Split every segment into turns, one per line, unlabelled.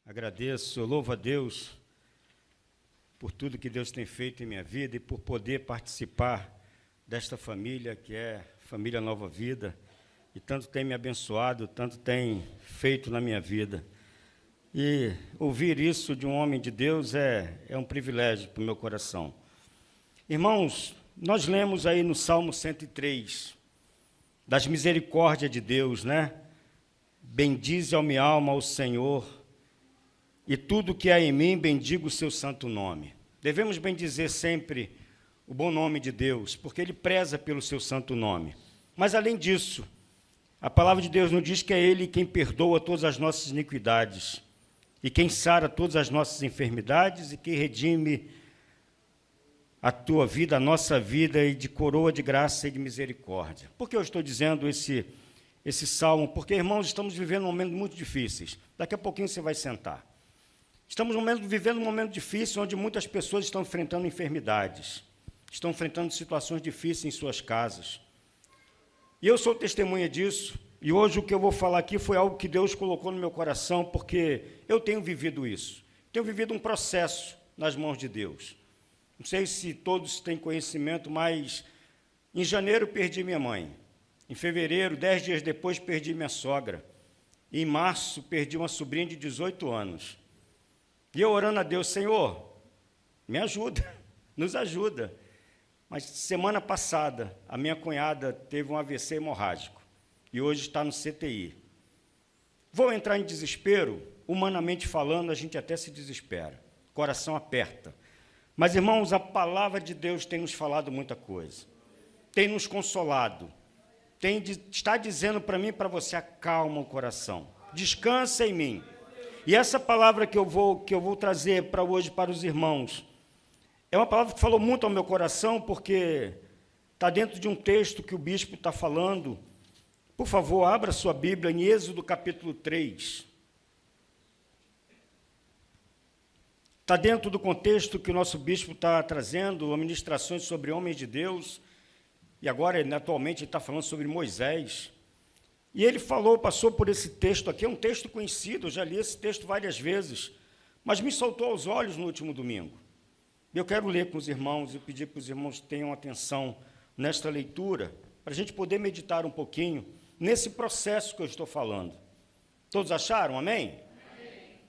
Agradeço, eu louvo a Deus por tudo que Deus tem feito em minha vida e por poder participar desta família que é Família Nova Vida, e tanto tem me abençoado, tanto tem feito na minha vida. E ouvir isso de um homem de Deus é um privilégio para o meu coração. Irmãos, nós lemos aí no Salmo 103, das misericórdias de Deus, né? Bendize a minha alma ao Senhor, e tudo que há em mim, bendiga o seu santo nome. Devemos bendizer sempre o bom nome de Deus, porque Ele preza pelo seu santo nome. Mas, além disso, a palavra de Deus nos diz que é Ele quem perdoa todas as nossas iniquidades, e quem sara todas as nossas enfermidades, e quem redime a tua vida, a nossa vida, e de coroa de graça e de misericórdia. Por que eu estou dizendo esse salmo? Porque, irmãos, estamos vivendo momentos muito difíceis. Daqui a pouquinho você vai sentar. Estamos vivendo um momento difícil, onde muitas pessoas estão enfrentando enfermidades, estão enfrentando situações difíceis em suas casas. E eu sou testemunha disso, e hoje o que eu vou falar aqui foi algo que Deus colocou no meu coração, porque eu tenho vivido isso. Tenho vivido um processo nas mãos de Deus. Não sei se todos têm conhecimento, mas em janeiro perdi minha mãe. Em fevereiro, 10 dias depois, perdi minha sogra. E em março, perdi uma sobrinha de 18 anos. E eu orando a Deus, Senhor, me ajuda, nos ajuda. Mas semana passada, a minha cunhada teve um AVC hemorrágico e hoje está no CTI. Vou entrar em desespero? Humanamente falando, a gente até se desespera, o coração aperta. Mas, irmãos, a palavra de Deus tem nos falado muita coisa, tem nos consolado, está dizendo para mim e para você: acalma o coração, descansa em mim. E essa palavra que eu vou trazer para hoje para os irmãos, é uma palavra que falou muito ao meu coração, porque está dentro de um texto que o bispo está falando. Por favor, abra sua Bíblia em Êxodo capítulo 3. Está dentro do contexto que o nosso bispo está trazendo, ministrações sobre homens de Deus, e agora, atualmente, ele está falando sobre Moisés. E ele passou por esse texto aqui, é um texto conhecido, eu já li esse texto várias vezes, mas me saltou aos olhos no último domingo. Eu quero ler com os irmãos e pedir para os irmãos que tenham atenção nesta leitura, para a gente poder meditar um pouquinho nesse processo que eu estou falando. Todos acharam? Amém? Amém.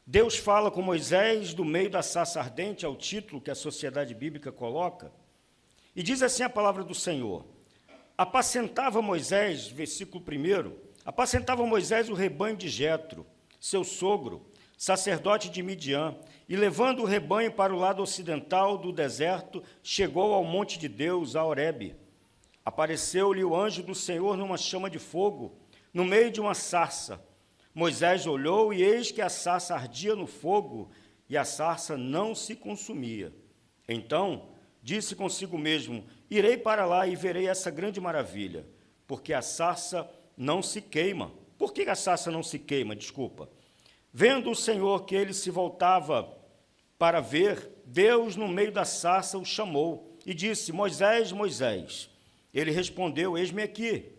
Deus fala com Moisés do meio da sarça ardente, é o título que a Sociedade Bíblica coloca, e diz assim a palavra do Senhor: apacentava Moisés, versículo 1, apacentava Moisés o rebanho de Jetro, seu sogro, sacerdote de Midian, e levando o rebanho para o lado ocidental do deserto, chegou ao monte de Deus, a Horebe. Apareceu-lhe o anjo do Senhor numa chama de fogo, no meio de uma sarça. Moisés olhou, e eis que a sarça ardia no fogo, e a sarça não se consumia. Então disse consigo mesmo: irei para lá e verei essa grande maravilha, porque a sarça não se queima. Por que a sarça não se queima? Desculpa. Vendo o Senhor que ele se voltava para ver, Deus no meio da sarça o chamou e disse: Moisés, Moisés. Ele respondeu: eis-me aqui.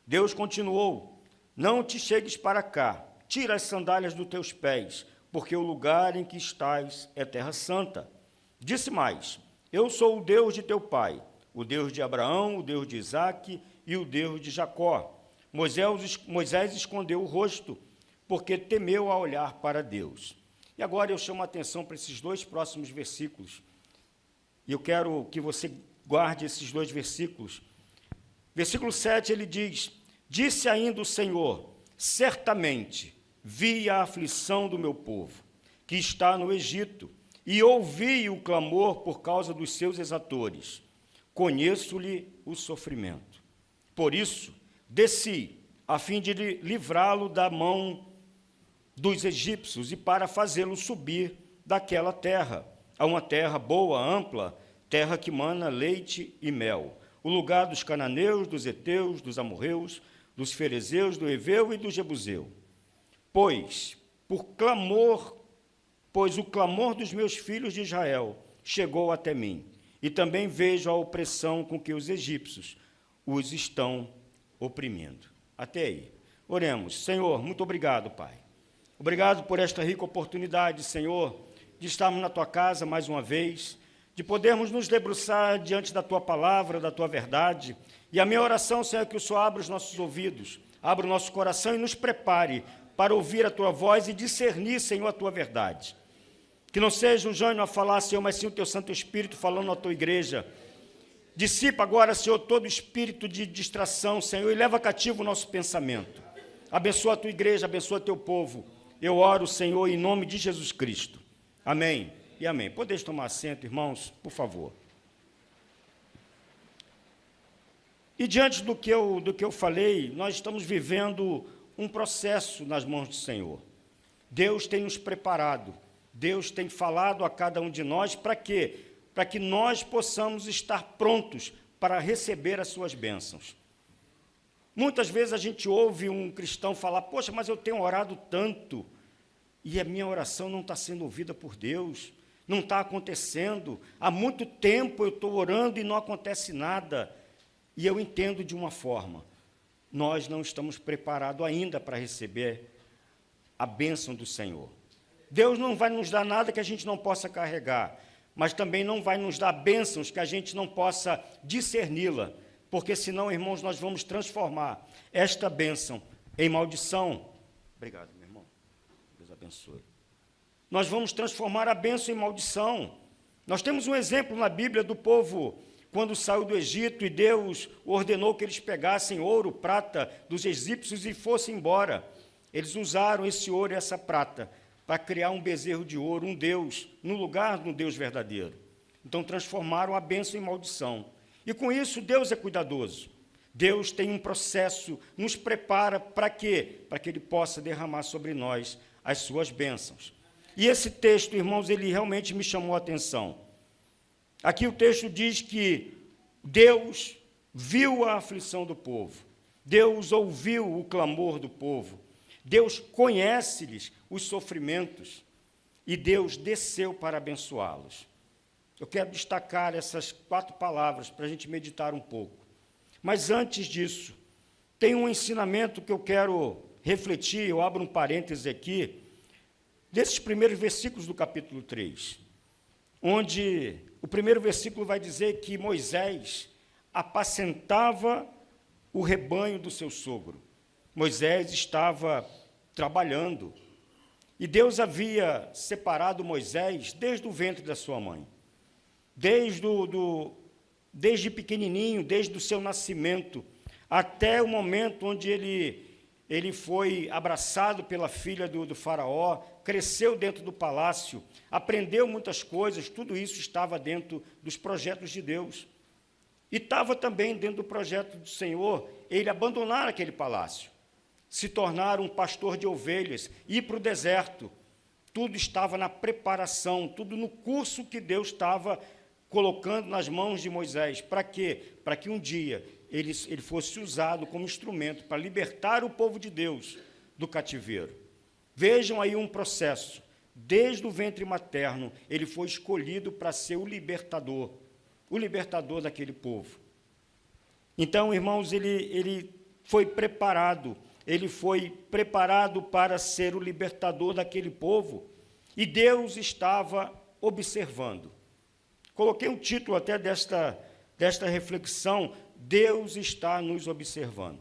Deus continuou: não te chegues para cá, tira as sandálias dos teus pés, porque o lugar em que estás é terra santa. Disse mais: eu sou o Deus de teu pai, o Deus de Abraão, o Deus de Isaque e o Deus de Jacó. Moisés escondeu o rosto, porque temeu a olhar para Deus. E agora eu chamo a atenção para esses dois próximos versículos. E eu quero que você guarde esses dois versículos. Versículo 7, ele diz: disse ainda o Senhor: certamente vi a aflição do meu povo, que está no Egito, e ouvi o clamor por causa dos seus exatores. Conheço-lhe o sofrimento. Por isso, desci, a fim de livrá-lo da mão dos egípcios e para fazê-lo subir daquela terra, a uma terra boa, ampla, terra que mana leite e mel, o lugar dos cananeus, dos heteus, dos amorreus, dos ferezeus, do heveu e do jebuseu. Pois o clamor dos meus filhos de Israel chegou até mim, e também vejo a opressão com que os egípcios os estão oprimindo. Até aí. Oremos. Senhor, muito obrigado, Pai. Obrigado por esta rica oportunidade, Senhor, de estarmos na Tua casa mais uma vez, de podermos nos debruçar diante da Tua palavra, da Tua verdade. E a minha oração, Senhor, é que o Senhor abra os nossos ouvidos, abra o nosso coração e nos prepare para ouvir a Tua voz e discernir, Senhor, a Tua verdade. Que não seja o Jânio a falar, Senhor, mas sim o Teu Santo Espírito falando na Tua igreja. Dissipa agora, Senhor, todo espírito de distração, Senhor, e leva cativo o nosso pensamento. Abençoa a Tua igreja, abençoa Teu povo. Eu oro, Senhor, em nome de Jesus Cristo. Amém e amém. Podeis tomar assento, irmãos, por favor. E diante do que eu falei, nós estamos vivendo um processo nas mãos do Senhor. Deus tem nos preparado, Deus tem falado a cada um de nós, para quê? Para que nós possamos estar prontos para receber as suas bênçãos. Muitas vezes a gente ouve um cristão falar, poxa, mas eu tenho orado tanto, e a minha oração não está sendo ouvida por Deus, não está acontecendo, há muito tempo eu estou orando e não acontece nada. E eu entendo de uma forma, nós não estamos preparados ainda para receber a bênção do Senhor. Deus não vai nos dar nada que a gente não possa carregar, mas também não vai nos dar bênçãos que a gente não possa discerni-la, porque senão, irmãos, nós vamos transformar esta bênção em maldição. Obrigado, meu irmão. Deus abençoe. Nós vamos transformar a bênção em maldição. Nós temos um exemplo na Bíblia do povo, quando saiu do Egito e Deus ordenou que eles pegassem ouro, prata dos egípcios e fossem embora. Eles usaram esse ouro e essa prata para criar um bezerro de ouro, um Deus, no lugar de um Deus verdadeiro. Então, transformaram a bênção em maldição. E, com isso, Deus é cuidadoso. Deus tem um processo, nos prepara para quê? Para que Ele possa derramar sobre nós as suas bênçãos. E esse texto, irmãos, ele realmente me chamou a atenção. Aqui o texto diz que Deus viu a aflição do povo. Deus ouviu o clamor do povo. Deus conhece-lhes os sofrimentos e Deus desceu para abençoá-los. Eu quero destacar essas 4 palavras para a gente meditar um pouco. Mas antes disso, tem um ensinamento que eu quero refletir, eu abro um parêntese aqui, desses primeiros versículos do capítulo 3, onde o primeiro versículo vai dizer que Moisés apacentava o rebanho do seu sogro. Moisés estava trabalhando, e Deus havia separado Moisés desde o ventre da sua mãe, desde pequenininho, desde o seu nascimento, até o momento onde ele foi abraçado pela filha do faraó, cresceu dentro do palácio, aprendeu muitas coisas, tudo isso estava dentro dos projetos de Deus. E estava também dentro do projeto do Senhor, ele abandonar aquele palácio, se tornar um pastor de ovelhas, ir para o deserto. Tudo estava na preparação, tudo no curso que Deus estava colocando nas mãos de Moisés. Para quê? Para que um dia ele fosse usado como instrumento para libertar o povo de Deus do cativeiro. Vejam aí um processo. Desde o ventre materno, ele foi escolhido para ser o libertador daquele povo. Então, irmãos, ele foi preparado para ser o libertador daquele povo, e Deus estava observando. Coloquei o título até desta reflexão: Deus está nos observando.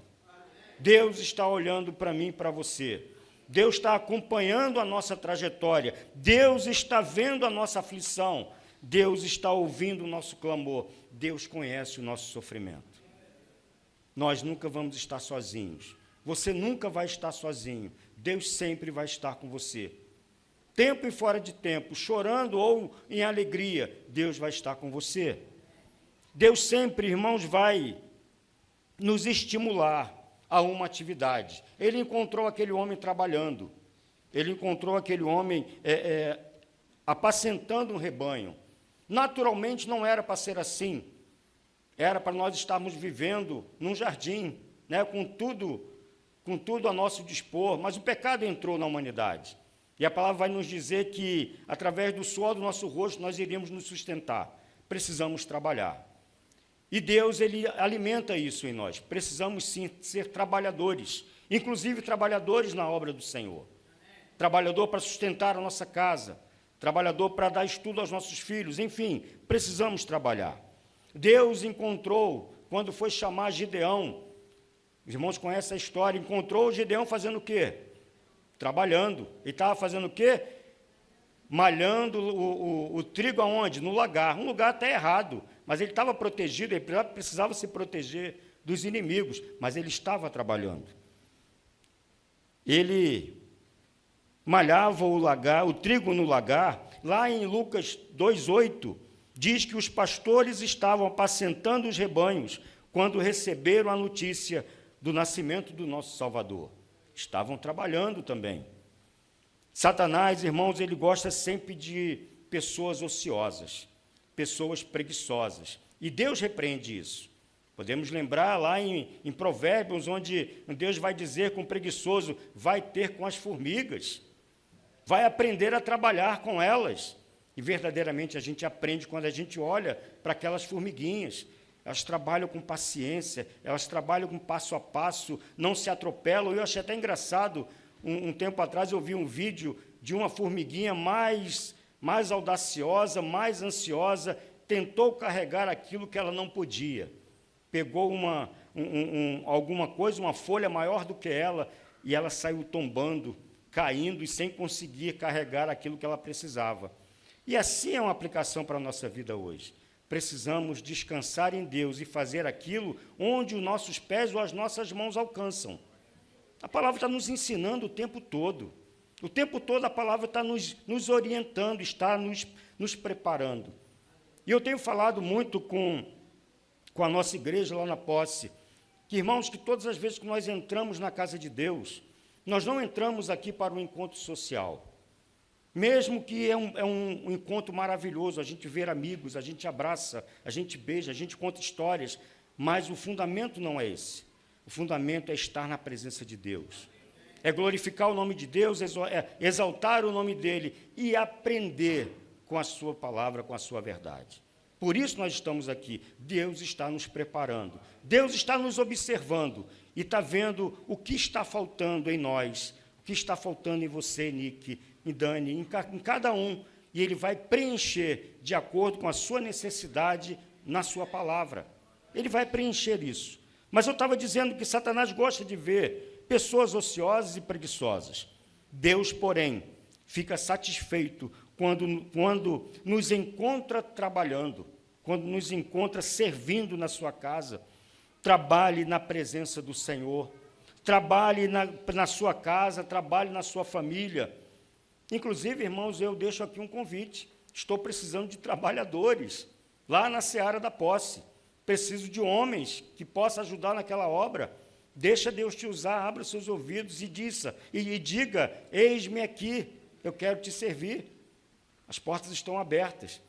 Deus está olhando para mim e para você. Deus está acompanhando a nossa trajetória. Deus está vendo a nossa aflição. Deus está ouvindo o nosso clamor. Deus conhece o nosso sofrimento. Nós nunca vamos estar sozinhos. Você nunca vai estar sozinho. Deus sempre vai estar com você. Tempo e fora de tempo, chorando ou em alegria, Deus vai estar com você. Deus sempre, irmãos, vai nos estimular a uma atividade. Ele encontrou aquele homem trabalhando. Ele encontrou aquele homem apacentando um rebanho. Naturalmente, não era para ser assim. Era para nós estarmos vivendo num jardim, né, com tudo a nosso dispor, mas o pecado entrou na humanidade. E a palavra vai nos dizer que, através do suor do nosso rosto, nós iríamos nos sustentar. Precisamos trabalhar. E Deus, Ele alimenta isso em nós. Precisamos, sim, ser trabalhadores, inclusive trabalhadores na obra do Senhor. trabalhador para sustentar a nossa casa, trabalhador para dar estudo aos nossos filhos, enfim, precisamos trabalhar. Deus encontrou, quando foi chamar Gideão, os irmãos conhecem a história, encontrou Gideão fazendo o quê? Trabalhando. Ele estava fazendo o quê? Malhando o trigo aonde? No lagar. Um lugar até errado, mas ele estava protegido, ele precisava se proteger dos inimigos, mas ele estava trabalhando. Ele malhava o trigo no lagar. Lá em Lucas 2,8, diz que os pastores estavam apacentando os rebanhos quando receberam a notícia do nascimento do nosso Salvador. Estavam trabalhando também. Satanás, irmãos, ele gosta sempre de pessoas ociosas, pessoas preguiçosas. E Deus repreende isso. Podemos lembrar lá em Provérbios, onde Deus vai dizer com o preguiçoso, vai ter com as formigas, vai aprender a trabalhar com elas. E verdadeiramente a gente aprende quando a gente olha para aquelas formiguinhas. Elas trabalham com paciência, elas trabalham com passo a passo, não se atropelam. Eu achei até engraçado, um tempo atrás eu vi um vídeo de uma formiguinha mais audaciosa, mais ansiosa, tentou carregar aquilo que ela não podia. Pegou alguma coisa, uma folha maior do que ela, e ela saiu tombando, caindo e sem conseguir carregar aquilo que ela precisava. E assim é uma aplicação para a nossa vida hoje. Precisamos descansar em Deus e fazer aquilo onde os nossos pés ou as nossas mãos alcançam. A palavra está nos ensinando o tempo todo. O tempo todo a palavra está nos orientando, está nos preparando. E eu tenho falado muito com a nossa igreja lá na Posse, que, irmãos, que todas as vezes que nós entramos na casa de Deus, nós não entramos aqui para um encontro social. Mesmo que é um encontro maravilhoso, a gente vê amigos, a gente abraça, a gente beija, a gente conta histórias, mas o fundamento não é esse. O fundamento é estar na presença de Deus. É glorificar o nome de Deus, é exaltar o nome dEle e aprender com a sua palavra, com a sua verdade. Por isso nós estamos aqui. Deus está nos preparando. Deus está nos observando e está vendo o que está faltando em nós, o que está faltando em você, Nick, em Dani, em cada um, e Ele vai preencher de acordo com a sua necessidade na sua palavra. Ele vai preencher isso. Mas eu estava dizendo que Satanás gosta de ver pessoas ociosas e preguiçosas. Deus, porém, fica satisfeito quando nos encontra trabalhando, quando nos encontra servindo na sua casa. Trabalhe na presença do Senhor, trabalhe na sua casa, trabalhe na sua família. Inclusive, irmãos, eu deixo aqui um convite. Estou precisando de trabalhadores lá na seara da Posse. Preciso de homens que possam ajudar naquela obra. Deixa Deus te usar, abra seus ouvidos e diga, eis-me aqui, eu quero te servir. As portas estão abertas.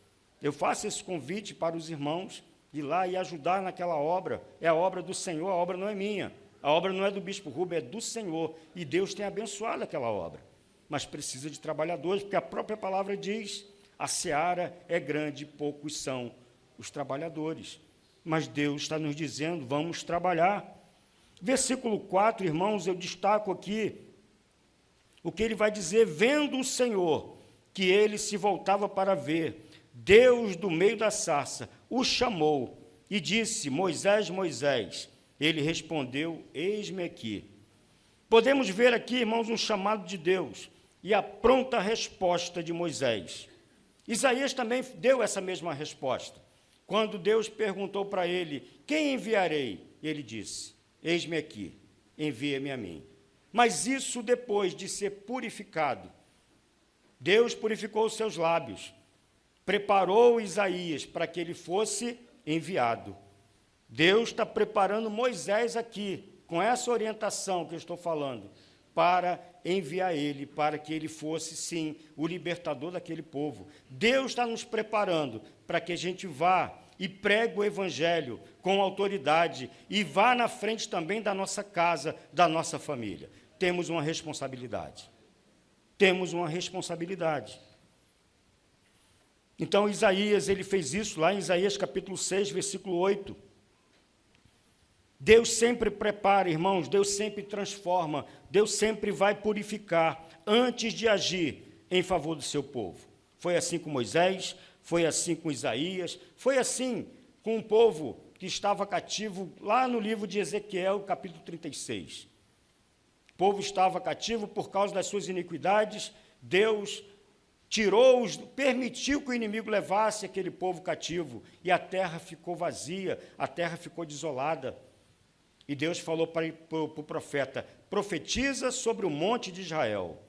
Eu faço esse convite para os irmãos ir lá e ajudar naquela obra. É a obra do Senhor, a obra não é minha. A obra não é do bispo Rubem, é do Senhor. E Deus tem abençoado aquela obra. Mas precisa de trabalhadores, porque a própria palavra diz, a seara é grande, poucos são os trabalhadores. Mas Deus está nos dizendo, vamos trabalhar. Versículo 4, irmãos, eu destaco aqui o que ele vai dizer, vendo o Senhor, que ele se voltava para ver, Deus do meio da sarça o chamou e disse, Moisés, Moisés. Ele respondeu, eis-me aqui. Podemos ver aqui, irmãos, um chamado de Deus e a pronta resposta de Moisés. Isaías também deu essa mesma resposta. Quando Deus perguntou para ele, quem enviarei? Ele disse, eis-me aqui, envia-me a mim. Mas isso depois de ser purificado. Deus purificou os seus lábios, preparou Isaías para que ele fosse enviado. Deus está preparando Moisés aqui, com essa orientação que eu estou falando, para enviar ele, para que ele fosse, sim, o libertador daquele povo. Deus está nos preparando para que a gente vá e pregue o evangelho com autoridade e vá na frente também da nossa casa, da nossa família. Temos uma responsabilidade. Temos uma responsabilidade. Então, Isaías, ele fez isso lá em Isaías capítulo 6, versículo 8. Deus sempre prepara, irmãos, Deus sempre transforma, Deus sempre vai purificar antes de agir em favor do seu povo. Foi assim com Moisés, foi assim com Isaías, foi assim com o povo que estava cativo lá no livro de Ezequiel, capítulo 36. O povo estava cativo por causa das suas iniquidades, Deus permitiu que o inimigo levasse aquele povo cativo, e a terra ficou vazia, a terra ficou desolada. E Deus falou para o profeta: profetiza sobre o monte de Israel,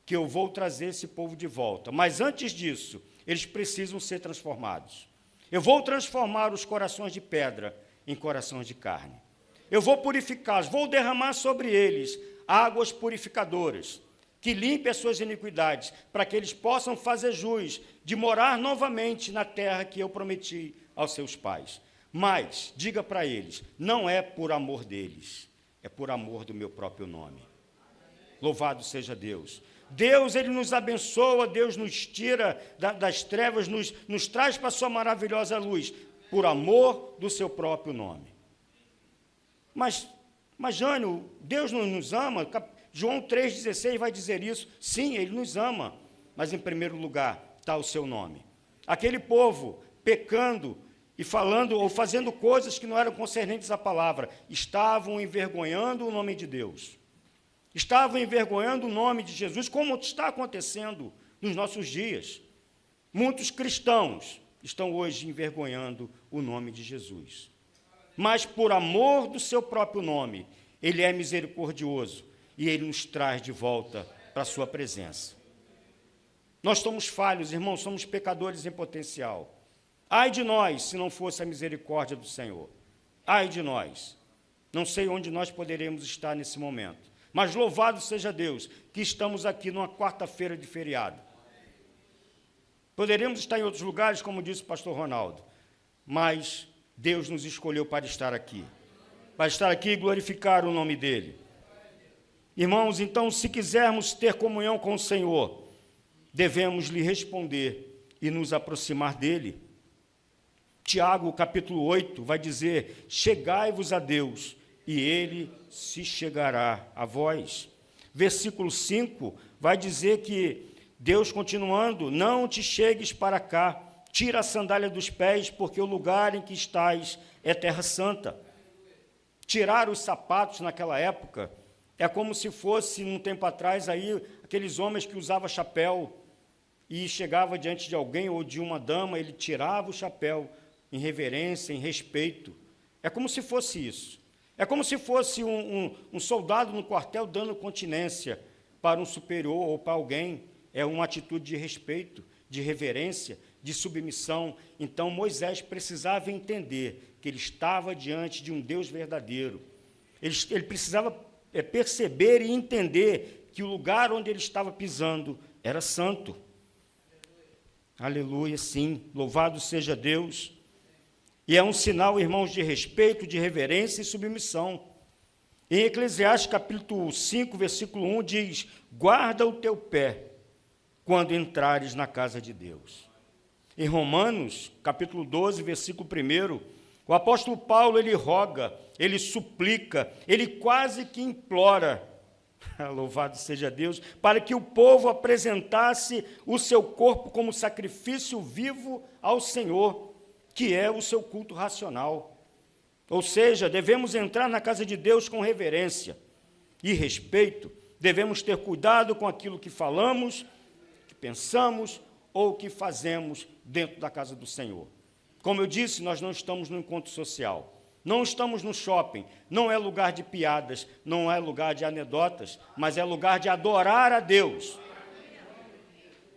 que eu vou trazer esse povo de volta. Mas antes disso, eles precisam ser transformados. Eu vou transformar os corações de pedra em corações de carne. Eu vou purificá-los, vou derramar sobre eles águas purificadoras, que limpem as suas iniquidades, para que eles possam fazer jus de morar novamente na terra que eu prometi aos seus pais. Mas, diga para eles, não é por amor deles, é por amor do meu próprio nome. Louvado seja Deus. Deus, Ele nos abençoa, Deus nos tira das trevas, nos traz para a sua maravilhosa luz, por amor do seu próprio nome. Mas Jânio, Deus não nos ama? João 3,16 vai dizer isso. Sim, Ele nos ama, mas em primeiro lugar está o seu nome. Aquele povo pecando e falando ou fazendo coisas que não eram concernentes à palavra, estavam envergonhando o nome de Deus. Estavam envergonhando o nome de Jesus, como está acontecendo nos nossos dias. Muitos cristãos estão hoje envergonhando o nome de Jesus. Mas por amor do seu próprio nome, Ele é misericordioso e Ele nos traz de volta para a sua presença. Nós somos falhos, irmãos, somos pecadores em potencial. Ai de nós, se não fosse a misericórdia do Senhor. Ai de nós. Não sei onde nós poderemos estar nesse momento. Mas louvado seja Deus, que estamos aqui numa quarta-feira de feriado. Poderíamos estar em outros lugares, como disse o pastor Ronaldo, mas Deus nos escolheu para estar aqui e glorificar o nome dEle. Irmãos, então, se quisermos ter comunhão com o Senhor, devemos lhe responder e nos aproximar dEle. Tiago, capítulo 8, vai dizer: chegai-vos a Deus, e Ele se chegará a vós. Versículo 5 vai dizer que Deus, continuando: não te chegues para cá, tira a sandália dos pés, porque o lugar em que estás é terra santa. Tirar os sapatos naquela época é como se fosse, um tempo atrás, aí, aqueles homens que usavam chapéu e chegava diante de alguém ou de uma dama, ele tirava o chapéu em reverência, em respeito. É como se fosse isso. É como se fosse um soldado no quartel dando continência para um superior ou para alguém. É uma atitude de respeito, de reverência, de submissão. Então, Moisés precisava entender que ele estava diante de um Deus verdadeiro. Ele precisava perceber e entender que o lugar onde ele estava pisando era santo. Aleluia, sim. Louvado seja Deus. E é um sinal, irmãos, de respeito, de reverência e submissão. Em Eclesiastes, capítulo 5, versículo 1, diz: guarda o teu pé quando entrares na casa de Deus. Em Romanos, capítulo 12, versículo 1, o apóstolo Paulo, ele roga, ele suplica, ele quase que implora, louvado seja Deus, para que o povo apresentasse o seu corpo como sacrifício vivo ao Senhor, que é o seu culto racional. Ou seja, devemos entrar na casa de Deus com reverência e respeito, devemos ter cuidado com aquilo que falamos, que pensamos ou que fazemos dentro da casa do Senhor. Como eu disse, nós não estamos no encontro social, não estamos no shopping, não é lugar de piadas, não é lugar de anedotas, mas é lugar de adorar a Deus.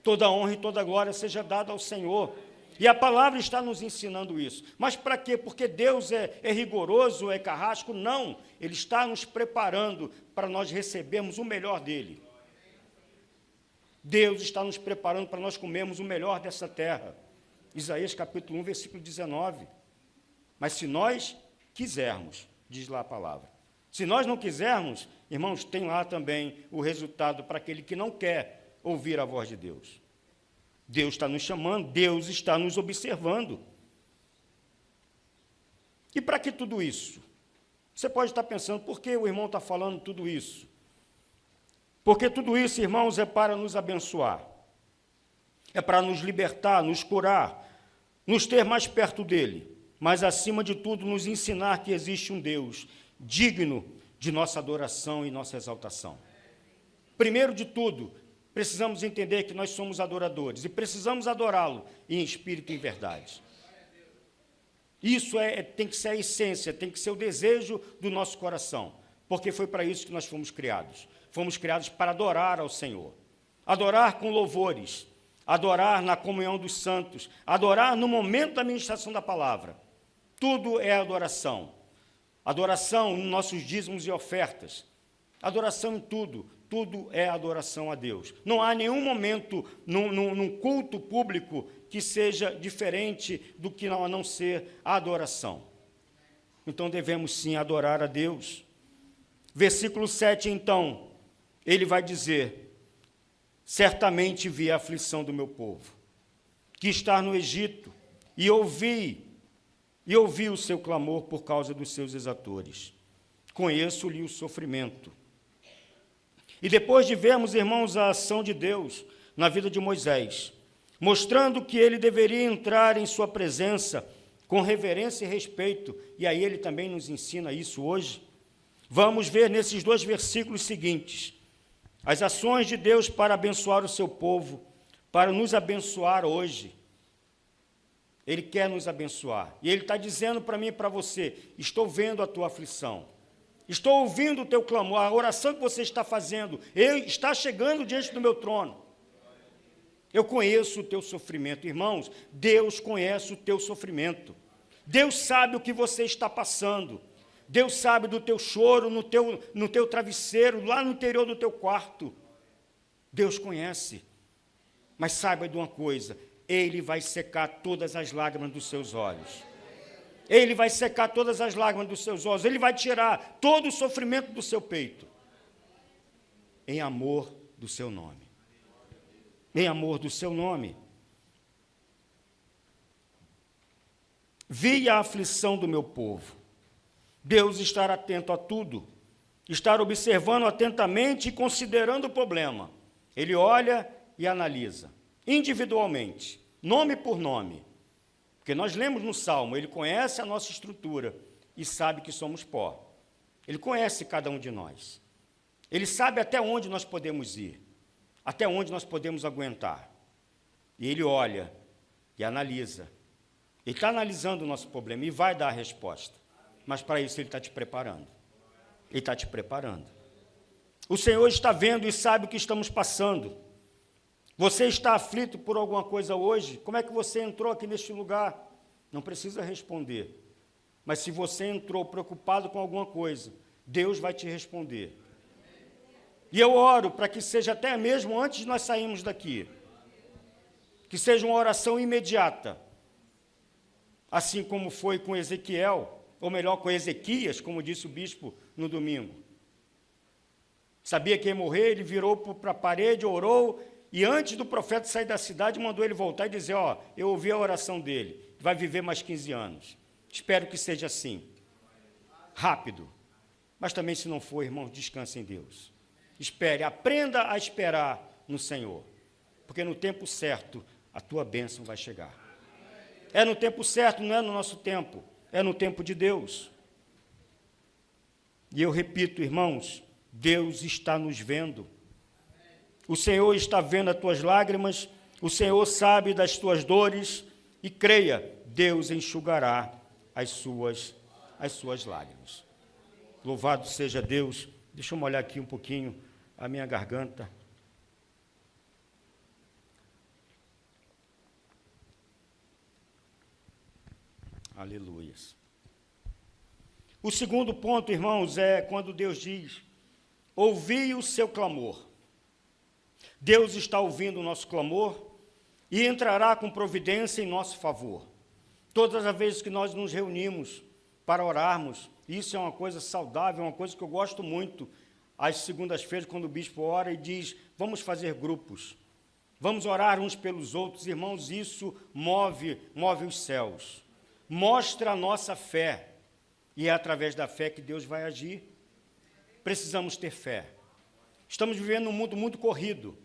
Toda honra e toda glória seja dada ao Senhor. E a palavra está nos ensinando isso. Mas para quê? Porque Deus é rigoroso, é carrasco? Não. Ele está nos preparando para nós recebermos o melhor dele. Deus está nos preparando para nós comermos o melhor dessa terra. Isaías capítulo 1, versículo 19. Mas se nós quisermos, diz lá a palavra. Se nós não quisermos, irmãos, tem lá também o resultado para aquele que não quer ouvir a voz de Deus. Deus está nos chamando, Deus está nos observando. E para que tudo isso? Você pode estar pensando, por que o irmão está falando tudo isso? Porque tudo isso, irmãos, é para nos abençoar. É para nos libertar, nos curar, nos ter mais perto dele, mas, acima de tudo, nos ensinar que existe um Deus digno de nossa adoração e nossa exaltação. Primeiro de tudo, precisamos entender que nós somos adoradores e precisamos adorá-lo em espírito e em verdade. Isso tem que ser a essência, tem que ser o desejo do nosso coração, porque foi para isso que nós fomos criados. Fomos criados para adorar ao Senhor. Adorar com louvores, adorar na comunhão dos santos, adorar no momento da ministração da palavra. Tudo é adoração. Adoração nos nossos dízimos e ofertas. Adoração em tudo. Tudo é adoração a Deus. Não há nenhum momento num culto público que seja diferente do que a não ser a adoração. Então, devemos sim adorar a Deus. Versículo 7, então, ele vai dizer: certamente vi a aflição do meu povo, que está no Egito, e ouvi o seu clamor por causa dos seus exatores. Conheço-lhe o sofrimento. E depois de vermos, irmãos, a ação de Deus na vida de Moisés, mostrando que ele deveria entrar em sua presença com reverência e respeito, e aí ele também nos ensina isso hoje, vamos ver nesses 2 versículos seguintes as ações de Deus para abençoar o seu povo, para nos abençoar hoje. Ele quer nos abençoar, e ele está dizendo para mim e para você: estou vendo a tua aflição, estou ouvindo o teu clamor, a oração que você está fazendo, está chegando diante do meu trono. Eu conheço o teu sofrimento. Irmãos, Deus conhece o teu sofrimento. Deus sabe o que você está passando. Deus sabe do teu choro no teu travesseiro, lá no interior do teu quarto. Deus conhece. Mas saiba de uma coisa: Ele vai secar todas as lágrimas dos seus olhos. Ele vai secar todas as lágrimas dos seus olhos. Ele vai tirar todo o sofrimento do seu peito, em amor do seu nome. Em amor do seu nome. Vi a aflição do meu povo. Deus estar atento a tudo, estar observando atentamente e considerando o problema. Ele olha e analisa, individualmente, nome por nome. Porque nós lemos no Salmo, ele conhece a nossa estrutura e sabe que somos pó. Ele conhece cada um de nós. Ele sabe até onde nós podemos ir, até onde nós podemos aguentar. E ele olha e analisa. Ele está analisando o nosso problema e vai dar a resposta. Mas para isso ele está te preparando. Ele está te preparando. O Senhor está vendo e sabe o que estamos passando. Você está aflito por alguma coisa hoje? Como é que você entrou aqui neste lugar? Não precisa responder. Mas se você entrou preocupado com alguma coisa, Deus vai te responder. E eu oro para que seja até mesmo antes de nós sairmos daqui, que seja uma oração imediata, assim como foi com Ezequiel, ou melhor, com Ezequias, como disse o bispo no domingo. Sabia que ia morrer, ele virou para a parede, orou, e antes do profeta sair da cidade, mandou ele voltar e dizer: ó, eu ouvi a oração dele, vai viver mais 15 anos. Espero que seja assim, rápido. Mas também, se não for, irmãos, descanse em Deus. Espere, aprenda a esperar no Senhor, porque no tempo certo a tua bênção vai chegar. É no tempo certo, não é no nosso tempo, é no tempo de Deus. E eu repito, irmãos, Deus está nos vendo. O Senhor está vendo as tuas lágrimas, o Senhor sabe das tuas dores, e creia, Deus enxugará as suas lágrimas. Louvado seja Deus. Deixa eu molhar aqui um pouquinho a minha garganta. Aleluias. O segundo ponto, irmãos, é quando Deus diz: ouvi o seu clamor. Deus está ouvindo o nosso clamor e entrará com providência em nosso favor. Todas as vezes que nós nos reunimos para orarmos, isso é uma coisa saudável, é uma coisa que eu gosto muito. Às segundas-feiras, quando o bispo ora e diz: vamos fazer grupos, vamos orar uns pelos outros. Irmãos, isso move os céus, mostra a nossa fé, E é através da fé que Deus vai agir. Precisamos ter fé. Estamos vivendo num mundo muito corrido,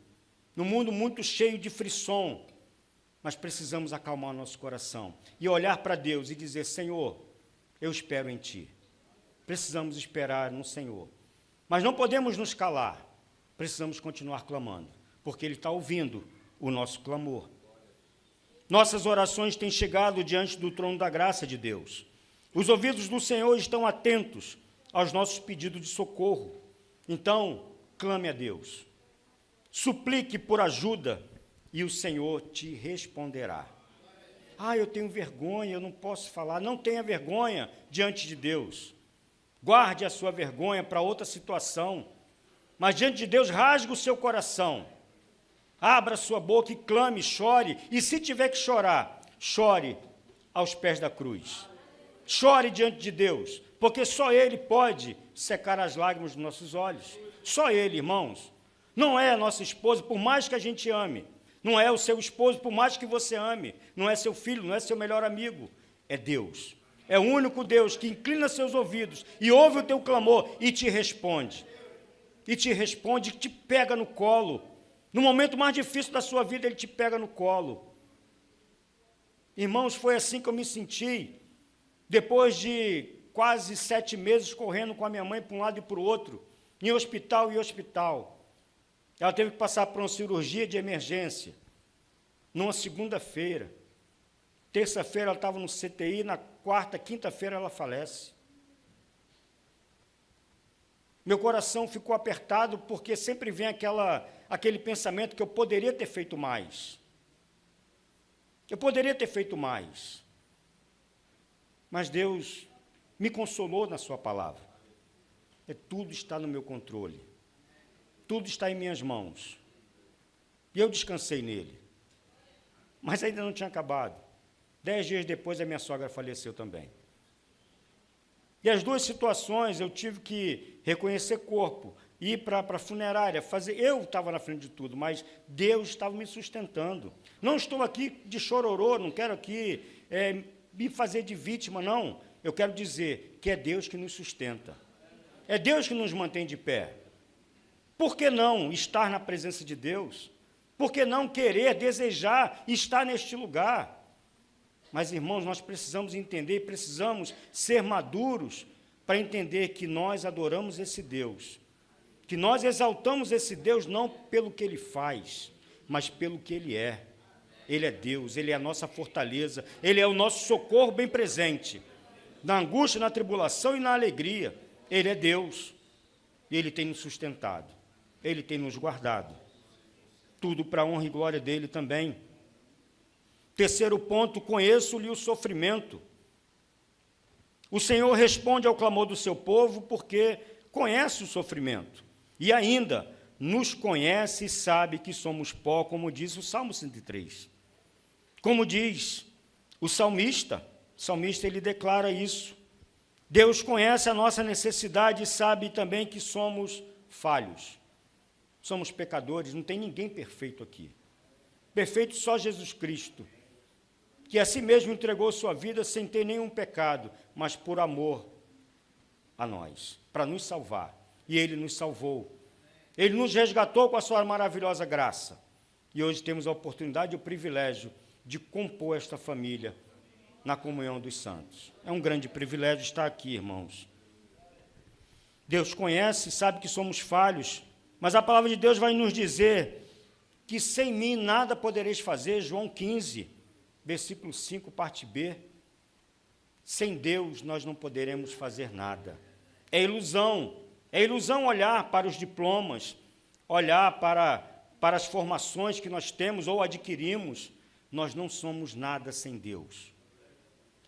num mundo muito cheio de frisson, mas precisamos acalmar o nosso coração e olhar para Deus e dizer: Senhor, eu espero em Ti. Precisamos esperar no Senhor. Mas não podemos nos calar. Precisamos continuar clamando, porque Ele está ouvindo o nosso clamor. Nossas orações têm chegado diante do trono da graça de Deus. Os ouvidos do Senhor estão atentos aos nossos pedidos de socorro. Então, clame a Deus. Suplique por ajuda e o Senhor te responderá. Eu tenho vergonha, eu não posso falar. Não tenha vergonha diante de Deus. Guarde a sua vergonha para outra situação. Mas diante de Deus, rasgue o seu coração. Abra sua boca e clame, chore. E se tiver que chorar, chore aos pés da cruz. Chore diante de Deus, porque só Ele pode secar as lágrimas dos nossos olhos. Só Ele, irmãos. Não é a nossa esposa, por mais que a gente ame. Não é o seu esposo, por mais que você ame. Não é seu filho, não é seu melhor amigo. É Deus. É o único Deus que inclina seus ouvidos e ouve o teu clamor e te responde. E te pega no colo. No momento mais difícil da sua vida, Ele te pega no colo. Irmãos, foi assim que eu me senti, depois de quase 7 meses correndo com a minha mãe para um lado e para o outro, em hospital e hospital. Ela teve que passar por uma cirurgia de emergência, numa segunda-feira. Terça-feira ela estava no CTI, na quarta, quinta-feira ela falece. Meu coração ficou apertado, porque sempre vem aquele pensamento que eu poderia ter feito mais. Eu poderia ter feito mais. Mas Deus me consolou na sua palavra. Tudo está no meu controle. Tudo está em minhas mãos. E eu descansei nele. Mas ainda não tinha acabado. 10 dias depois, a minha sogra faleceu também. E as duas situações, eu tive que reconhecer corpo, ir para a funerária, fazer. Eu estava na frente de tudo, mas Deus estava me sustentando. Não estou aqui de chororô, não quero aqui me fazer de vítima, não. Eu quero dizer que é Deus que nos sustenta. É Deus que nos mantém de pé. Por que não estar na presença de Deus? Por que não querer, desejar estar neste lugar? Mas, irmãos, nós precisamos entender, precisamos ser maduros para entender que nós adoramos esse Deus, que nós exaltamos esse Deus não pelo que Ele faz, mas pelo que Ele é. Ele é Deus, Ele é a nossa fortaleza, Ele é o nosso socorro bem presente, na angústia, na tribulação e na alegria. Ele é Deus, e Ele tem nos sustentado, Ele tem nos guardado, tudo para a honra e glória dEle também. Terceiro ponto, conheço-lhe o sofrimento. O Senhor responde ao clamor do seu povo porque conhece o sofrimento. E ainda, nos conhece e sabe que somos pó, como diz o Salmo 103. Como diz o salmista ele declara isso. Deus conhece a nossa necessidade e sabe também que somos falhos. Somos pecadores, não tem ninguém perfeito aqui. Perfeito só Jesus Cristo, que a si mesmo entregou sua vida sem ter nenhum pecado, mas por amor a nós, para nos salvar. E Ele nos salvou. Ele nos resgatou com a sua maravilhosa graça. E hoje temos a oportunidade e o privilégio de compor esta família na comunhão dos santos. É um grande privilégio estar aqui, irmãos. Deus conhece, sabe que somos falhos, mas a palavra de Deus vai nos dizer que sem mim nada podereis fazer, João 15, versículo 5, parte B. Sem Deus nós não poderemos fazer nada. É ilusão olhar para os diplomas, olhar para as formações que nós temos ou adquirimos. Nós não somos nada sem Deus.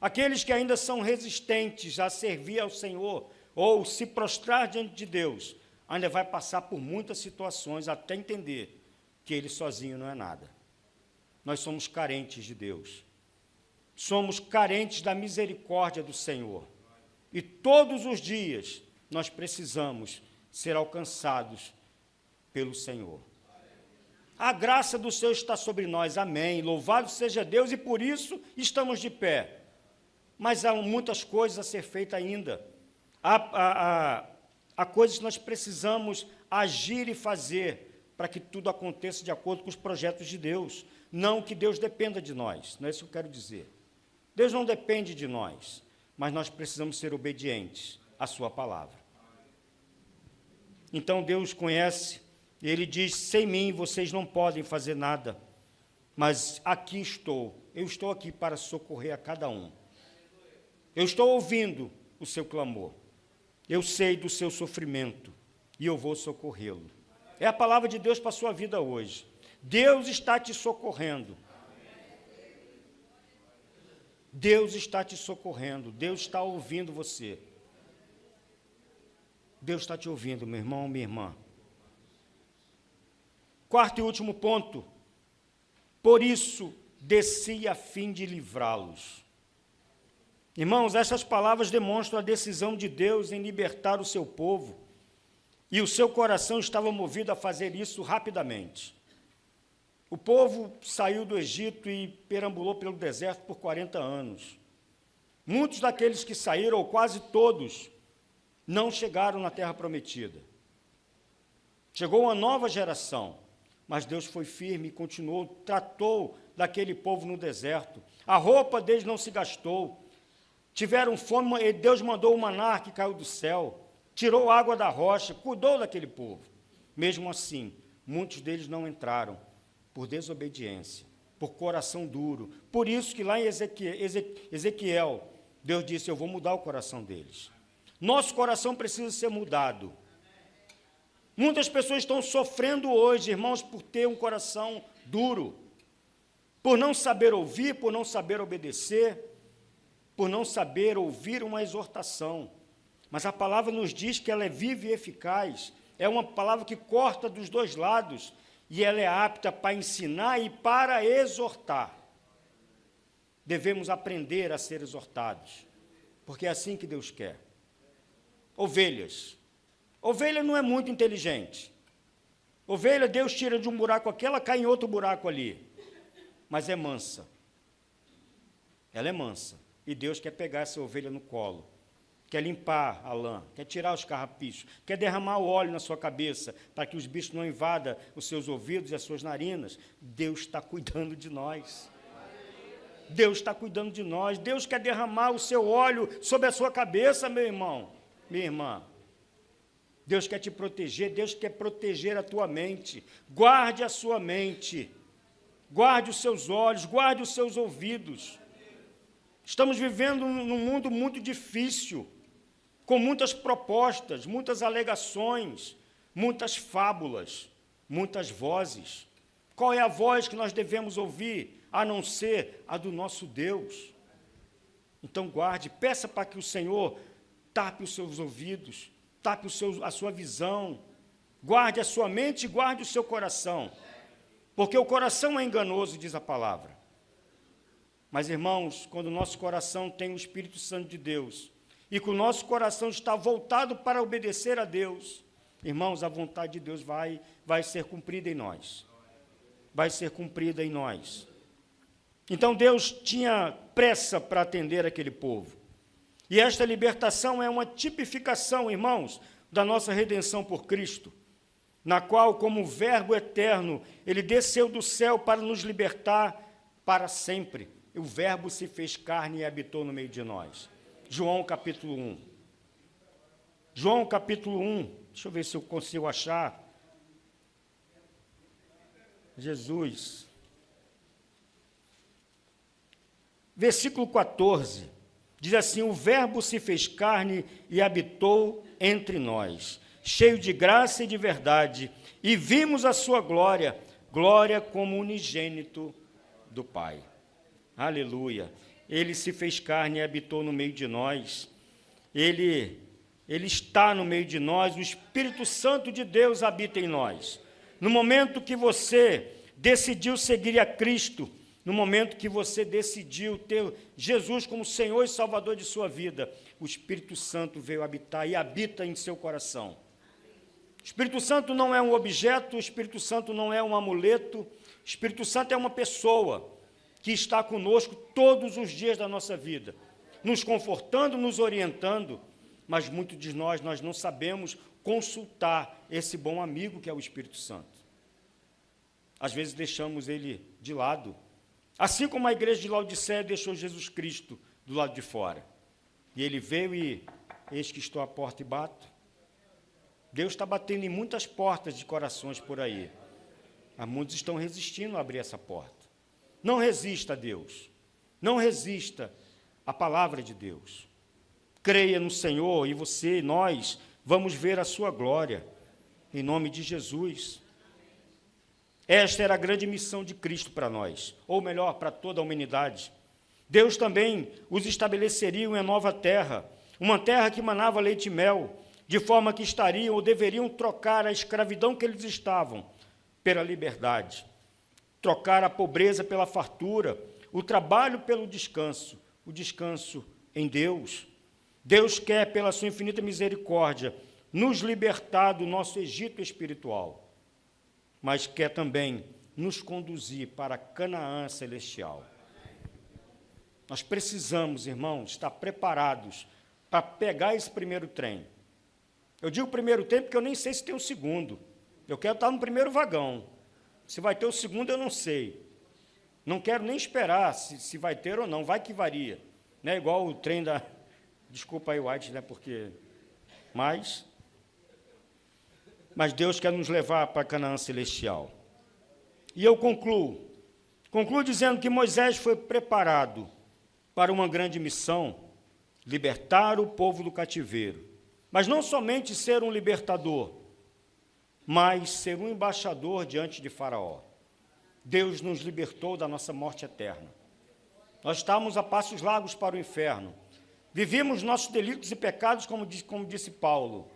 Aqueles que ainda são resistentes a servir ao Senhor ou se prostrar diante de Deus, ainda vai passar por muitas situações até entender que Ele sozinho não é nada. Nós somos carentes de Deus. Somos carentes da misericórdia do Senhor. E todos os dias nós precisamos ser alcançados pelo Senhor. A graça do Senhor está sobre nós, amém. Louvado seja Deus, e por isso estamos de pé. mas há muitas coisas a ser feitas ainda. Há coisas que nós precisamos agir e fazer para que tudo aconteça de acordo com os projetos de Deus. Não que Deus dependa de nós, não é isso que eu quero dizer. Deus não depende de nós, mas nós precisamos ser obedientes à sua palavra. Então Deus conhece, e Ele diz, sem mim vocês não podem fazer nada, mas aqui estou, eu estou aqui para socorrer a cada um. Eu estou ouvindo o seu clamor, eu sei do seu sofrimento, e eu vou socorrê-lo. É a palavra de Deus para a sua vida hoje. Deus está te socorrendo. Deus está te socorrendo, Deus está ouvindo você. Deus está te ouvindo, meu irmão, minha irmã. Quarto e último ponto. Por isso, desci a fim de livrá-los. Irmãos, essas palavras demonstram a decisão de Deus em libertar o seu povo, e o seu coração estava movido a fazer isso rapidamente. O povo saiu do Egito e perambulou pelo deserto por 40 anos. Muitos daqueles que saíram, ou quase todos, não chegaram na terra prometida. Chegou uma nova geração, mas Deus foi firme e continuou, tratou daquele povo no deserto. A roupa deles não se gastou. Tiveram fome, e Deus mandou o maná que caiu do céu, tirou água da rocha, cuidou daquele povo. Mesmo assim, muitos deles não entraram, por desobediência, por coração duro. Por isso que lá em Ezequiel, Deus disse, eu vou mudar o coração deles. Nosso coração precisa ser mudado. Muitas pessoas estão sofrendo hoje, irmãos, por ter um coração duro, por não saber ouvir, por não saber obedecer, por não saber ouvir uma exortação. Mas a palavra nos diz que ela é viva e eficaz, é uma palavra que corta dos dois lados, e ela é apta para ensinar e para exortar. Devemos aprender a ser exortados, porque é assim que Deus quer. Ovelhas. Ovelha não é muito inteligente. Ovelha, Deus tira de um buraco aqui, ela cai em outro buraco ali. Mas é mansa. Ela é mansa. E Deus quer pegar essa ovelha no colo. Quer limpar a lã, quer tirar os carrapichos, quer derramar o óleo na sua cabeça, para que os bichos não invadam os seus ouvidos e as suas narinas. Deus está cuidando de nós. Deus está cuidando de nós. Deus quer derramar o seu óleo sobre a sua cabeça, meu irmão, minha irmã. Deus quer te proteger, Deus quer proteger a tua mente. Guarde a sua mente, guarde os seus olhos, guarde os seus ouvidos. Estamos vivendo num mundo muito difícil, com muitas propostas, muitas alegações, muitas fábulas, muitas vozes. Qual é a voz que nós devemos ouvir, a não ser a do nosso Deus? Então guarde, peça para que o Senhor tape os seus ouvidos, tape a sua visão, guarde a sua mente e guarde o seu coração, porque o coração é enganoso, diz a palavra. Mas, irmãos, quando o nosso coração tem o Espírito Santo de Deus, e que o nosso coração está voltado para obedecer a Deus, irmãos, a vontade de Deus vai ser cumprida em nós. Vai ser cumprida em nós. Então, Deus tinha pressa para atender aquele povo. E esta libertação é uma tipificação, irmãos, da nossa redenção por Cristo, na qual, como Verbo eterno, Ele desceu do céu para nos libertar para sempre. O Verbo se fez carne e habitou no meio de nós. João capítulo 1. João capítulo 1. Deixa eu ver se eu consigo achar. Jesus. Versículo 14. Diz assim, o Verbo se fez carne e habitou entre nós, cheio de graça e de verdade, e vimos a sua glória, glória como unigênito do Pai. Aleluia. Ele se fez carne e habitou no meio de nós. Ele está no meio de nós, o Espírito Santo de Deus habita em nós. No momento que você decidiu seguir a Cristo, no momento que você decidiu ter Jesus como Senhor e Salvador de sua vida, o Espírito Santo veio habitar e habita em seu coração. O Espírito Santo não é um objeto, o Espírito Santo não é um amuleto, o Espírito Santo é uma pessoa que está conosco todos os dias da nossa vida. nos confortando, nos orientando, mas muitos de nós não sabemos consultar esse bom amigo que é o Espírito Santo. Às vezes deixamos ele de lado, assim como a igreja de Laodiceia deixou Jesus Cristo do lado de fora. E ele veio e, eis que estou à porta e bato. Deus está batendo em muitas portas de corações por aí, mas muitos estão resistindo a abrir essa porta. Não resista a Deus, não resista à palavra de Deus. Creia no Senhor e você, nós, vamos ver a sua glória, em nome de Jesus. Esta era a grande missão de Cristo para nós, ou melhor, para toda a humanidade. Deus também os estabeleceria em uma nova terra, uma terra que manava leite e mel, de forma que estariam ou deveriam trocar a escravidão que eles estavam pela liberdade, trocar a pobreza pela fartura, o trabalho pelo descanso, o descanso em Deus. Deus quer, pela sua infinita misericórdia, nos libertar do nosso Egito espiritual, mas quer também nos conduzir para Canaã celestial. Nós precisamos, irmãos, estar preparados para pegar esse primeiro trem. Eu digo primeiro trem porque eu nem sei se tem o segundo. Eu quero estar no primeiro vagão. Se vai ter o segundo, eu não sei. Não quero nem esperar se vai ter ou não, vai que varia. Não é igual o trem da... Desculpa aí, White, né, porque... Mas Deus quer nos levar para Canaã celestial. E eu concluo dizendo que Moisés foi preparado para uma grande missão, libertar o povo do cativeiro. Mas não somente ser um libertador, mas ser um embaixador diante de Faraó. Deus nos libertou da nossa morte eterna. Nós estávamos a passos largos para o inferno. Vivíamos nossos delitos e pecados, como disse Paulo,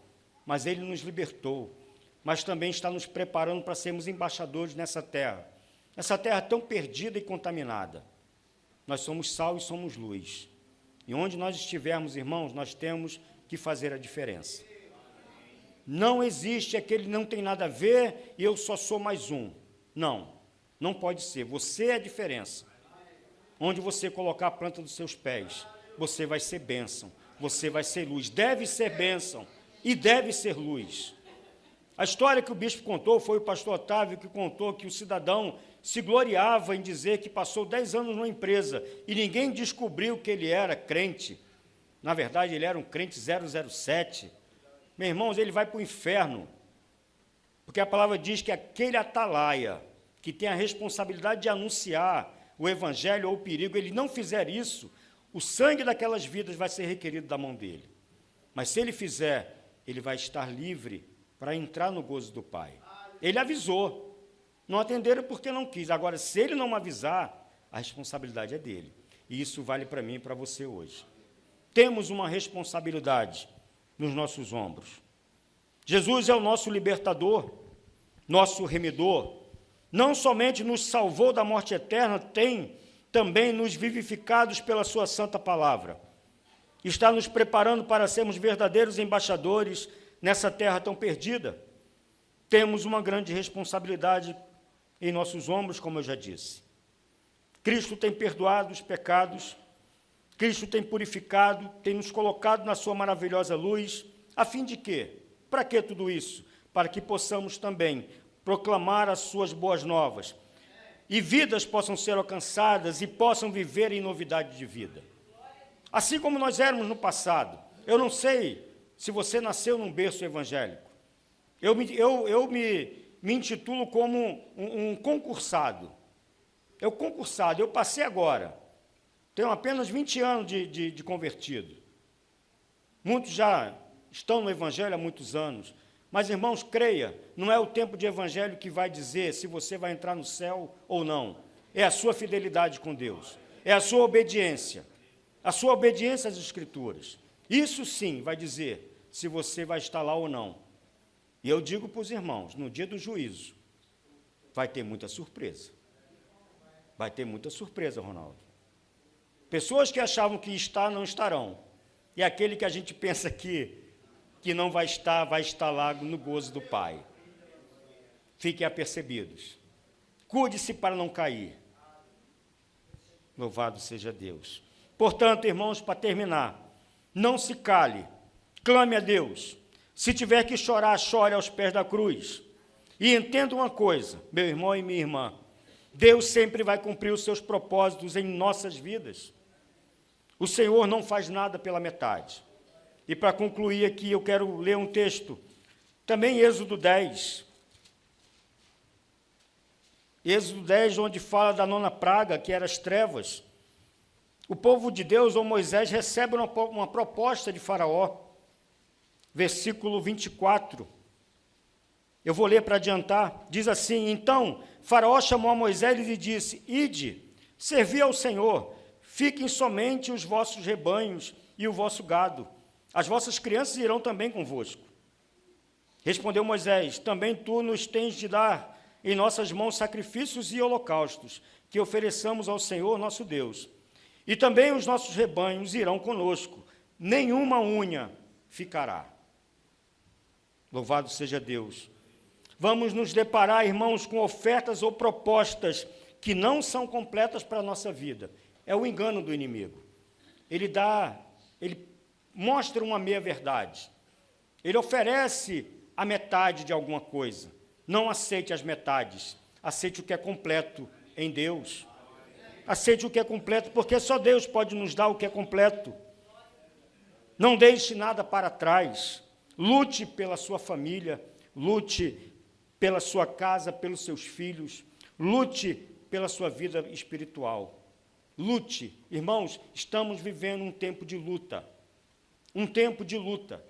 mas Ele nos libertou. Mas também está nos preparando para sermos embaixadores nessa terra tão perdida e contaminada. Nós somos sal e somos luz. E onde nós estivermos, irmãos, nós temos que fazer a diferença. Não existe aquele não tem nada a ver e eu só sou mais um. Não pode ser. Você é a diferença. Onde você colocar a planta dos seus pés, você vai ser bênção, você vai ser luz. Deve ser bênção e deve ser luz. A história que o bispo contou foi o pastor Otávio que contou que o cidadão se gloriava em dizer que passou 10 anos numa empresa e ninguém descobriu que ele era crente. Na verdade, ele era um crente 007. Meus irmãos, ele vai para o inferno, porque a palavra diz que aquele atalaia, que tem a responsabilidade de anunciar o evangelho ou o perigo, ele não fizer isso, o sangue daquelas vidas vai ser requerido da mão dele. Mas se ele fizer, ele vai estar livre para entrar no gozo do Pai. Ele avisou, não atenderam porque não quis. Agora, se ele não avisar, a responsabilidade é dele. E isso vale para mim e para você hoje. Temos uma responsabilidade nos nossos ombros. Jesus é o nosso libertador, nosso remidor. Não somente nos salvou da morte eterna, tem também nos vivificados pela sua santa palavra. Está nos preparando para sermos verdadeiros embaixadores nessa terra tão perdida. Temos uma grande responsabilidade em nossos ombros, como eu já disse. Cristo tem perdoado os pecados, Cristo tem purificado, tem nos colocado na sua maravilhosa luz, a fim de quê? Para que tudo isso? Para que possamos também proclamar as suas boas novas e vidas possam ser alcançadas e possam viver em novidade de vida. Assim como nós éramos no passado. Eu não sei se você nasceu num berço evangélico. Eu me intitulo como um concursado. Eu passei agora. Tenho apenas 20 anos de convertido. Muitos já estão no evangelho há muitos anos. Mas, irmãos, creia, não é o tempo de evangelho que vai dizer se você vai entrar no céu ou não. É a sua fidelidade com Deus. É a sua obediência. A sua obediência às Escrituras. Isso sim vai dizer se você vai estar lá ou não. E eu digo para os irmãos, no dia do juízo, vai ter muita surpresa. Vai ter muita surpresa, Ronaldo. Pessoas que achavam que não estarão. E aquele que a gente pensa que não vai estar lá no gozo do Pai. Fiquem apercebidos. Cuide-se para não cair. Louvado seja Deus. Portanto, irmãos, para terminar, não se cale, clame a Deus. Se tiver que chorar, chore aos pés da cruz. E entenda uma coisa, meu irmão e minha irmã, Deus sempre vai cumprir os seus propósitos em nossas vidas. O Senhor não faz nada pela metade. E para concluir aqui, eu quero ler um texto, também Êxodo 10. Êxodo 10, onde fala da nona praga, que era as trevas. O povo de Deus, ou Moisés, recebe uma proposta de Faraó. Versículo 24. Eu vou ler para adiantar. Diz assim: então Faraó chamou a Moisés e disse: ide, servi ao Senhor, fiquem somente os vossos rebanhos e o vosso gado. As vossas crianças irão também convosco. Respondeu Moisés: também tu nos tens de dar em nossas mãos sacrifícios e holocaustos, que ofereçamos ao Senhor nosso Deus. E também os nossos rebanhos irão conosco, nenhuma unha ficará. Louvado seja Deus. Vamos nos deparar, irmãos, com ofertas ou propostas que não são completas para a nossa vida. É o engano do inimigo. Ele mostra uma meia-verdade. Ele oferece a metade de alguma coisa. Não aceite as metades. Aceite o que é completo em Deus. Aceite o que é completo, porque só Deus pode nos dar o que é completo. Não deixe nada para trás. Lute pela sua família, lute pela sua casa, pelos seus filhos, lute pela sua vida espiritual. Lute. Irmãos, estamos vivendo um tempo de luta. Um tempo de luta.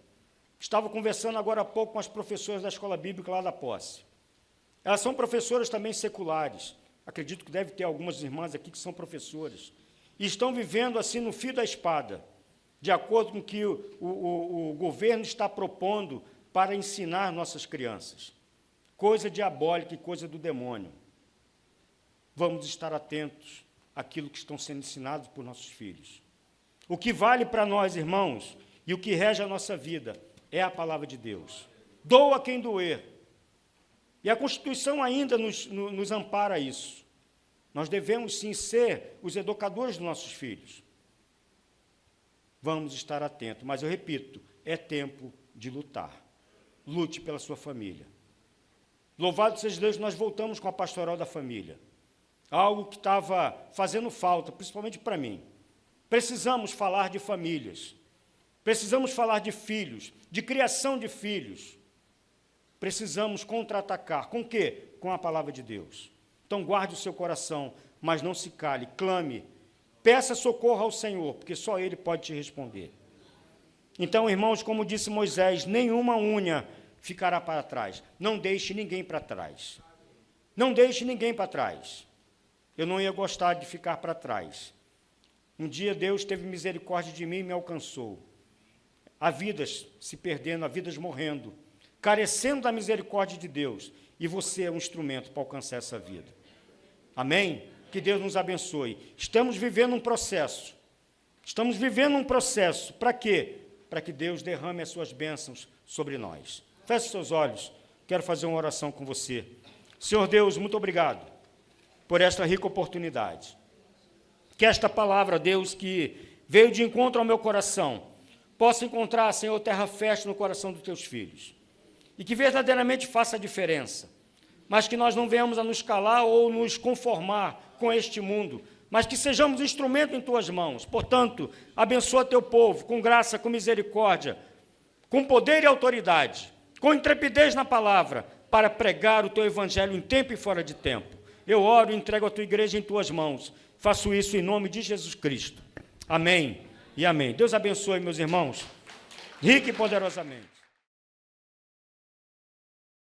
Estava conversando agora há pouco com as professoras da Escola Bíblica lá da Posse. Elas são professoras também seculares. Acredito que deve ter algumas irmãs aqui que são professoras. E estão vivendo assim no fio da espada, de acordo com o que o governo está propondo para ensinar nossas crianças. Coisa diabólica e coisa do demônio. Vamos estar atentos àquilo que estão sendo ensinados por nossos filhos. O que vale para nós, irmãos, e o que rege a nossa vida é a palavra de Deus. Doa quem doer. E a Constituição ainda nos ampara isso. Nós devemos, sim, ser os educadores dos nossos filhos. Vamos estar atentos. Mas, eu repito, é tempo de lutar. Lute pela sua família. Louvado seja Deus, nós voltamos com a pastoral da família. Algo que estava fazendo falta, principalmente para mim. Precisamos falar de famílias. Precisamos falar de filhos, de criação de filhos. Precisamos contra-atacar. Com o quê? Com a palavra de Deus. Então, guarde o seu coração, mas não se cale, clame. Peça socorro ao Senhor, porque só Ele pode te responder. Então, irmãos, como disse Moisés, nenhuma unha ficará para trás. Não deixe ninguém para trás. Não deixe ninguém para trás. Eu não ia gostar de ficar para trás. Um dia Deus teve misericórdia de mim e me alcançou. Há vidas se perdendo, há vidas morrendo, carecendo da misericórdia de Deus. E você é um instrumento para alcançar essa vida. Amém? Que Deus nos abençoe. Estamos vivendo um processo. Estamos vivendo um processo. Para quê? Para que Deus derrame as suas bênçãos sobre nós. Feche seus olhos. Quero fazer uma oração com você. Senhor Deus, muito obrigado por esta rica oportunidade. Que esta palavra, Deus, que veio de encontro ao meu coração, possa encontrar, Senhor, terra fértil no coração dos teus filhos. E que verdadeiramente faça a diferença. Mas que nós não venhamos a nos calar ou nos conformar com este mundo, mas que sejamos instrumento em tuas mãos. Portanto, abençoa teu povo com graça, com misericórdia, com poder e autoridade, com intrepidez na palavra, para pregar o teu evangelho em tempo e fora de tempo. Eu oro e entrego a tua igreja em tuas mãos. Faço isso em nome de Jesus Cristo. Amém e amém. Deus abençoe, meus irmãos, rica e poderosamente.